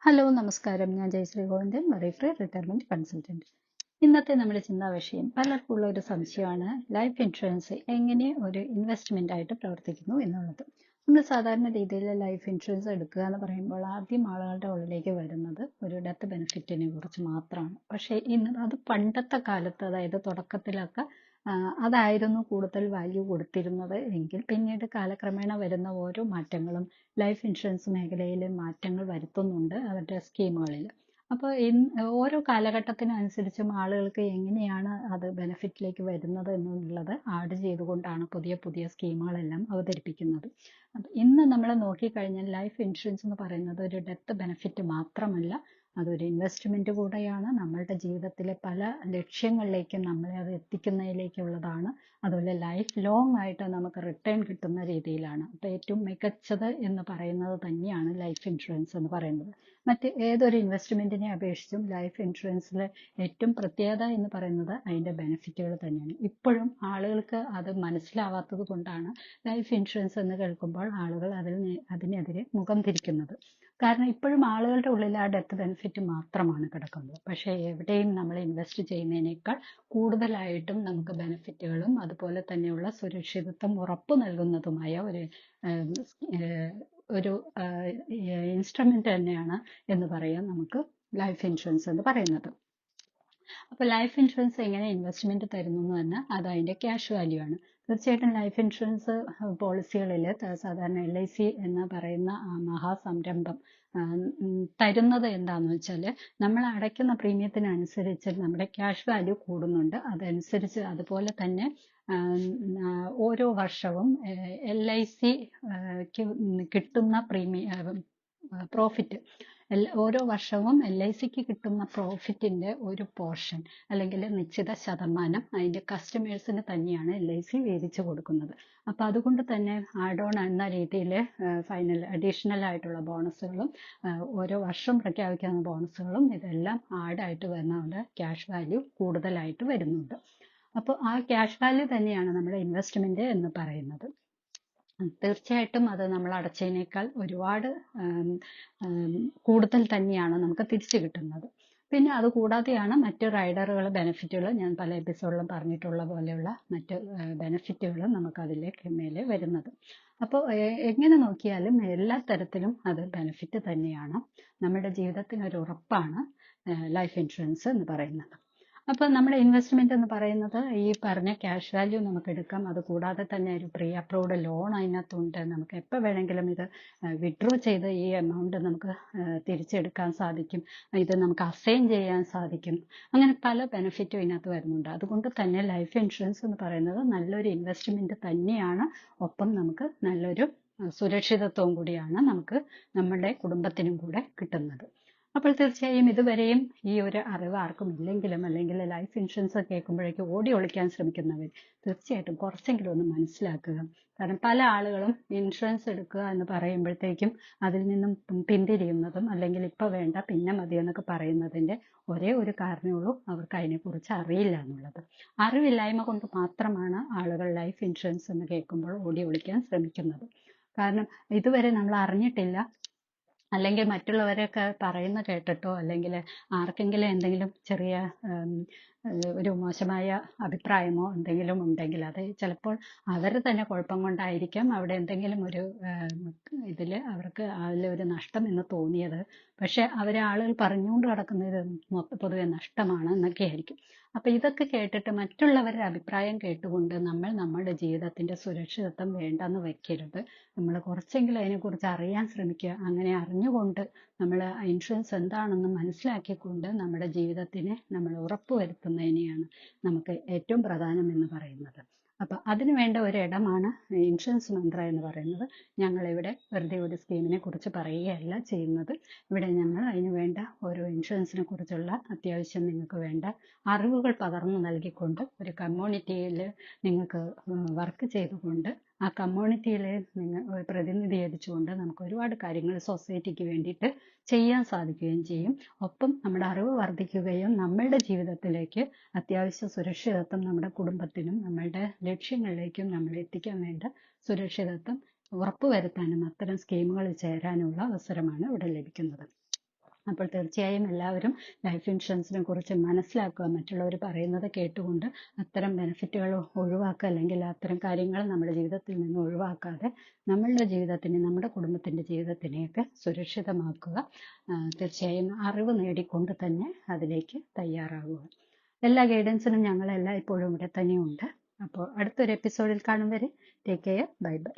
Hello നമസ്കാരം. ഞാൻ Jayashree Govindan, മറൈഫ്രീ retirement consultant. ഇന്നത്തെ നമ്മുടെ ചിന്താ വിഷയം പലർക്കും ഉള്ള ഒരു സംശയമാണ് ലൈഫ് ഇൻഷുറൻസ് എങ്ങനെ ഒരു ഇൻവെസ്റ്റ്മെന്റ് ആയിട്ട് പ്രവർത്തിക്കുന്നു എന്നുള്ളത്. നമ്മൾ സാധാരണ രീതിയിൽ ലൈഫ് ഇൻഷുറൻസ് എടുക്കുക എന്ന് പറയുമ്പോൾ ആദ്യം ആളുകളുടെ ഉള്ളിലേക്ക് വരുന്നത് ഒരു ഡെത്ത് ബെനിഫിറ്റിനെ കുറിച്ച് മാത്രമാണ്. പക്ഷേ ഇന്ന് അത് പണ്ടത്തെ കാലത്ത്, അതായത് തുടക്കത്തിലൊക്കെ അതായിരുന്നു കൂടുതൽ വാല്യൂ കൊടുത്തിരുന്നത് എങ്കിൽ പിന്നീട് കാലക്രമേണ വരുന്ന ഓരോ മാറ്റങ്ങളും ലൈഫ് ഇൻഷുറൻസ് മേഖലയിൽ മാറ്റങ്ങൾ വരുത്തുന്നുണ്ട് അവരുടെ സ്കീമുകളിൽ. അപ്പോൾ ഓരോ കാലഘട്ടത്തിനനുസരിച്ചും ആളുകൾക്ക് എങ്ങനെയാണ് അത് ബെനിഫിറ്റിലേക്ക് വരുന്നത് എന്നുള്ളത് ആഡ് ചെയ്തുകൊണ്ടാണ് പുതിയ പുതിയ സ്കീമുകളെല്ലാം അവതരിപ്പിക്കുന്നത്. അപ്പം ഇന്ന് നമ്മൾ നോക്കിക്കഴിഞ്ഞാൽ ലൈഫ് ഇൻഷുറൻസ് എന്ന് പറയുന്നത് ഒരു ഡെത്ത് ബെനിഫിറ്റ് മാത്രമല്ല, അതൊരു ഇൻവെസ്റ്റ്മെന്റ് കൂടെയാണ്. നമ്മളുടെ ജീവിതത്തിലെ പല ലക്ഷ്യങ്ങളിലേക്കും നമ്മളെ അത് എത്തിക്കുന്നതിലേക്കുള്ളതാണ്. അതുപോലെ ലൈഫ് ലോങ് ആയിട്ട് നമുക്ക് റിട്ടേൺ കിട്ടുന്ന രീതിയിലാണ്. അപ്പോൾ ഏറ്റവും മികച്ചത് എന്ന് പറയുന്നത് തന്നെയാണ് ലൈഫ് ഇൻഷുറൻസ് എന്ന് പറയുന്നത്. മറ്റ് ഏതൊരു ഇൻവെസ്റ്റ്മെന്റിനെ അപേക്ഷിച്ചും ലൈഫ് ഇൻഷുറൻസിലെ ഏറ്റവും പ്രത്യേകത എന്ന് പറയുന്നത് അതിന്റെ ബെനിഫിറ്റുകൾ തന്നെയാണ്. ഇപ്പോഴും ആളുകൾക്ക് അത് മനസ്സിലാവാത്തത് കൊണ്ടാണ് ലൈഫ് ഇൻഷുറൻസ് എന്ന് കേൾക്കുമ്പോൾ ആളുകൾ അതിനെതിരെ മുഖം തിരിക്കുന്നത്. കാരണം ഇപ്പോഴും ആളുകളുടെ ഉള്ളിൽ ആ ഡെത്ത് ബെനിഫിറ്റ് മാത്രമാണ് കിടക്കുന്നത്. പക്ഷേ എവിടെയും നമ്മൾ ഇൻവെസ്റ്റ് ചെയ്യുന്നതിനേക്കാൾ കൂടുതലായിട്ടും നമുക്ക് ബെനിഫിറ്റുകളും അതുപോലെ തന്നെയുള്ള സുരക്ഷിതത്വം ഉറപ്പു നൽകുന്നതുമായ ഒരു ഇൻസ്ട്രുമെന്റ് തന്നെയാണ് എന്ന് പറയാം നമുക്ക് ലൈഫ് ഇൻഷുറൻസ് എന്ന് പറയുന്നത്. അപ്പോൾ ലൈഫ് ഇൻഷുറൻസ് എങ്ങനെ ഇൻവെസ്റ്റ്മെന്റ് തരുന്നു എന്ന് പറഞ്ഞാൽ അത് അതിന്റെ ക്യാഷ് വാല്യൂ ആണ്. തീർച്ചയായിട്ടും ലൈഫ് ഇൻഷുറൻസ് പോളിസികളിൽ സാധാരണ LIC എന്ന് പറയുന്ന മഹാസംരംഭം തരുന്നത് എന്താണെന്ന് വെച്ചാൽ നമ്മൾ അടയ്ക്കുന്ന പ്രീമിയത്തിനനുസരിച്ച് നമ്മുടെ ക്യാഷ് വാല്യൂ കൂടുന്നുണ്ട്. അതനുസരിച്ച് അതുപോലെ തന്നെ ഓരോ വർഷവും LICക്ക് കിട്ടുന്ന പ്രോഫിറ്റ്, ഓരോ വർഷവും LICക്ക് കിട്ടുന്ന പ്രോഫിറ്റിന്റെ ഒരു പോർഷൻ അല്ലെങ്കിൽ നിശ്ചിത ശതമാനം അതിന്റെ കസ്റ്റമേഴ്സിന് തന്നെയാണ് LIC വീതിച്ചു കൊടുക്കുന്നത്. അപ്പൊ അതുകൊണ്ട് തന്നെ ആഡ് ഓൺ എന്ന രീതിയിൽ ഫൈനൽ അഡീഷണൽ ആയിട്ടുള്ള ബോണസുകളും ഓരോ വർഷം പ്രഖ്യാപിക്കുന്ന ബോണസുകളും ഇതെല്ലാം ആഡായിട്ട് വരുന്നതുകൊണ്ട് ക്യാഷ് വാല്യൂ കൂടുതലായിട്ട് വരുന്നുണ്ട്. അപ്പോൾ ആ ക്യാഷ് വാല്യൂ തന്നെയാണ് നമ്മുടെ ഇൻവെസ്റ്റ്മെന്റ് എന്ന് പറയുന്നത്. തീർച്ചയായിട്ടും അത് നമ്മൾ അടച്ചതിനേക്കാൾ ഒരുപാട് കൂടുതൽ തന്നെയാണ് നമുക്ക് തിരിച്ചു കിട്ടുന്നത്. പിന്നെ അത് കൂടാതെയാണ് മറ്റ് റൈഡറുകൾ ബെനിഫിറ്റുകൾ, ഞാൻ പല എപ്പിസോഡിലും പറഞ്ഞിട്ടുള്ള പോലെയുള്ള മറ്റ് ബെനിഫിറ്റുകൾ നമുക്ക് അതിലേക്ക് മേലെ വരുന്നത്. അപ്പോൾ എങ്ങനെ നോക്കിയാലും എല്ലാ തരത്തിലും അത് ബെനിഫിറ്റ് തന്നെയാണ്. നമ്മുടെ ജീവിതത്തിന് ഒരു ഉറപ്പാണ് ലൈഫ് ഇൻഷുറൻസ് എന്ന് പറയുന്നത്. അപ്പോൾ നമ്മുടെ ഇൻവെസ്റ്റ്മെന്റ് എന്ന് പറയുന്നത് ഈ പറഞ്ഞ ക്യാഷ് വാല്യൂ നമുക്ക് എടുക്കാം. അത് കൂടാതെ തന്നെ ഒരു പ്രീ അപ്രൂവ്ഡ് ലോൺ അതിനകത്തുണ്ട്. നമുക്ക് എപ്പോൾ വേണമെങ്കിലും ഇത് വിഡ്രോ ചെയ്ത് ഈ എമൗണ്ട് നമുക്ക് തിരിച്ചെടുക്കാൻ സാധിക്കും. ഇത് നമുക്ക് അസൈൻ ചെയ്യാൻ സാധിക്കും. അങ്ങനെ പല ബെനിഫിറ്റും ഇതിനകത്ത് വരുന്നുണ്ട്. അതുകൊണ്ട് തന്നെ ലൈഫ് ഇൻഷുറൻസ് എന്ന് പറയുന്നത് നല്ലൊരു ഇൻവെസ്റ്റ്മെന്റ് തന്നെയാണ്. ഒപ്പം നമുക്ക് നല്ലൊരു സുരക്ഷിതത്വം കൂടിയാണ് നമുക്ക് നമ്മുടെ കുടുംബത്തിനും കൂടെ കിട്ടുന്നത്. അപ്പോൾ തീർച്ചയായും ഇതുവരെയും ഈ ഒരു അറിവ് ആർക്കും ഇല്ലെങ്കിലും, അല്ലെങ്കിൽ ലൈഫ് ഇൻഷുറൻസ് കേൾക്കുമ്പോഴേക്കും ഓടി ഒളിക്കാൻ ശ്രമിക്കുന്നവർ തീർച്ചയായിട്ടും കുറച്ചെങ്കിലും ഒന്ന് മനസ്സിലാക്കുക. കാരണം പല ആളുകളും ഇൻഷുറൻസ് എടുക്കുക എന്ന് പറയുമ്പോഴത്തേക്കും അതിൽ നിന്നും പിന്തിരിയുന്നതും അല്ലെങ്കിൽ ഇപ്പൊ വേണ്ട പിന്നെ മതി എന്നൊക്കെ പറയുന്നതിന്റെ ഒരേ ഒരു കാരണമേ ഉള്ളൂ, അവർക്ക് അതിനെക്കുറിച്ച് അറിയില്ല എന്നുള്ളത്. അറിവില്ലായ്മ കൊണ്ട് മാത്രമാണ് ആളുകൾ ലൈഫ് ഇൻഷുറൻസ് എന്ന് കേൾക്കുമ്പോൾ ഓടി ഒളിക്കാൻ ശ്രമിക്കുന്നത്. കാരണം ഇതുവരെ നമ്മൾ അറിഞ്ഞിട്ടില്ല, അല്ലെങ്കിൽ മറ്റുള്ളവരൊക്കെ പറയുന്ന കേട്ടിട്ടോ അല്ലെങ്കിൽ ആർക്കെങ്കിലും എന്തെങ്കിലും ചെറിയ ഒരു മോശമായ അഭിപ്രായമോ എന്തെങ്കിലും ഉണ്ടെങ്കിൽ അത് ചിലപ്പോൾ അവർ തന്നെ കുഴപ്പം കൊണ്ടായിരിക്കാം. അവിടെ എന്തെങ്കിലും ഒരു ഇതിൽ അവർക്ക് അതിലൊരു നഷ്ടം എന്ന് തോന്നിയത്. പക്ഷെ ആളുകൾ പറഞ്ഞുകൊണ്ട് കിടക്കുന്നത് പൊതുവെ നഷ്ടമാണ് എന്നൊക്കെ ആയിരിക്കും. അപ്പൊ ഇതൊക്കെ കേട്ടിട്ട് മറ്റുള്ളവരുടെ അഭിപ്രായം കേട്ടുകൊണ്ട് നമ്മൾ നമ്മുടെ ജീവിതത്തിന്റെ സുരക്ഷിതത്വം വേണ്ടെന്ന് വെക്കരുത്. നമ്മൾ കുറച്ചെങ്കിലും അതിനെക്കുറിച്ച് അറിയാൻ ശ്രമിക്കുക. അങ്ങനെ അറിഞ്ഞുകൊണ്ട് നമ്മൾ ഇൻഷുറൻസ് എന്താണെന്ന് മനസ്സിലാക്കിക്കൊണ്ട് നമ്മുടെ ജീവിതത്തിന് നമ്മൾ ഉറപ്പുവരുത്തുന്നതിനെയാണ് നമുക്ക് ഏറ്റവും പ്രധാനം എന്ന് പറയുന്നത്. അപ്പൊ അതിനു വേണ്ട ഒരു ഇടമാണ് ഇൻഷുറൻസ് മന്ത്ര എന്ന് പറയുന്നത്. ഞങ്ങളിവിടെ വെറുതെ ഒരു സ്കീമിനെ കുറിച്ച് പറയുകയല്ല ചെയ്യുന്നത്. ഇവിടെ ഞങ്ങൾ അതിന് വേണ്ട ഓരോ ഇൻഷുറൻസിനെ കുറിച്ചുള്ള അത്യാവശ്യം നിങ്ങൾക്ക് വേണ്ട അറിവുകൾ പകർന്നു നൽകിക്കൊണ്ട് ഒരു കമ്മ്യൂണിറ്റിയിൽ നിങ്ങൾക്ക് വർക്ക് ചെയ്തുകൊണ്ട് ആ കമ്മ്യൂണിറ്റിയിലെ പ്രതിനിധീകരിച്ചുകൊണ്ട് നമുക്ക് ഒരുപാട് കാര്യങ്ങൾ സൊസൈറ്റിക്ക് വേണ്ടിയിട്ട് ചെയ്യാൻ സാധിക്കുകയും ചെയ്യും. ഒപ്പം നമ്മുടെ അറിവ് വർദ്ധിക്കുകയും നമ്മളുടെ ജീവിതത്തിലേക്ക് അത്യാവശ്യ സുരക്ഷിതത്വം നമ്മുടെ കുടുംബത്തിനും നമ്മളുടെ ലക്ഷ്യങ്ങളിലേക്കും നമ്മൾ എത്തിക്കാൻ വേണ്ട സുരക്ഷിതത്വം ഉറപ്പുവരുത്താനും അത്തരം സ്കീമുകളിൽ ചേരാനുള്ള അവസരമാണ് ഇവിടെ ലഭിക്കുന്നത്. അപ്പോൾ തീർച്ചയായും എല്ലാവരും ലൈഫ് ഇൻഷുറൻസിനെ കുറിച്ച് മനസ്സിലാക്കുക. മറ്റുള്ളവർ പറയുന്നത് കേട്ടുകൊണ്ട് അത്തരം ബെനിഫിറ്റുകൾ ഒഴിവാക്കുക, അല്ലെങ്കിൽ അത്തരം കാര്യങ്ങൾ നമ്മുടെ ജീവിതത്തിൽ നിന്ന് ഒഴിവാക്കാതെ നമ്മളുടെ ജീവിതത്തിനെ, നമ്മുടെ കുടുംബത്തിൻ്റെ ജീവിതത്തിനെയൊക്കെ സുരക്ഷിതമാക്കുക. തീർച്ചയായും അറിവ് നേടിക്കൊണ്ട് തന്നെ അതിലേക്ക് തയ്യാറാകുക. എല്ലാ ഗൈഡൻസിനും ഞങ്ങളെല്ലാം ഇപ്പോഴും ഇവിടെ തന്നെയുണ്ട്. അപ്പോൾ അടുത്തൊരു എപ്പിസോഡിൽ കാണും വരെ ടേക്ക് കെയർ. Bye bye.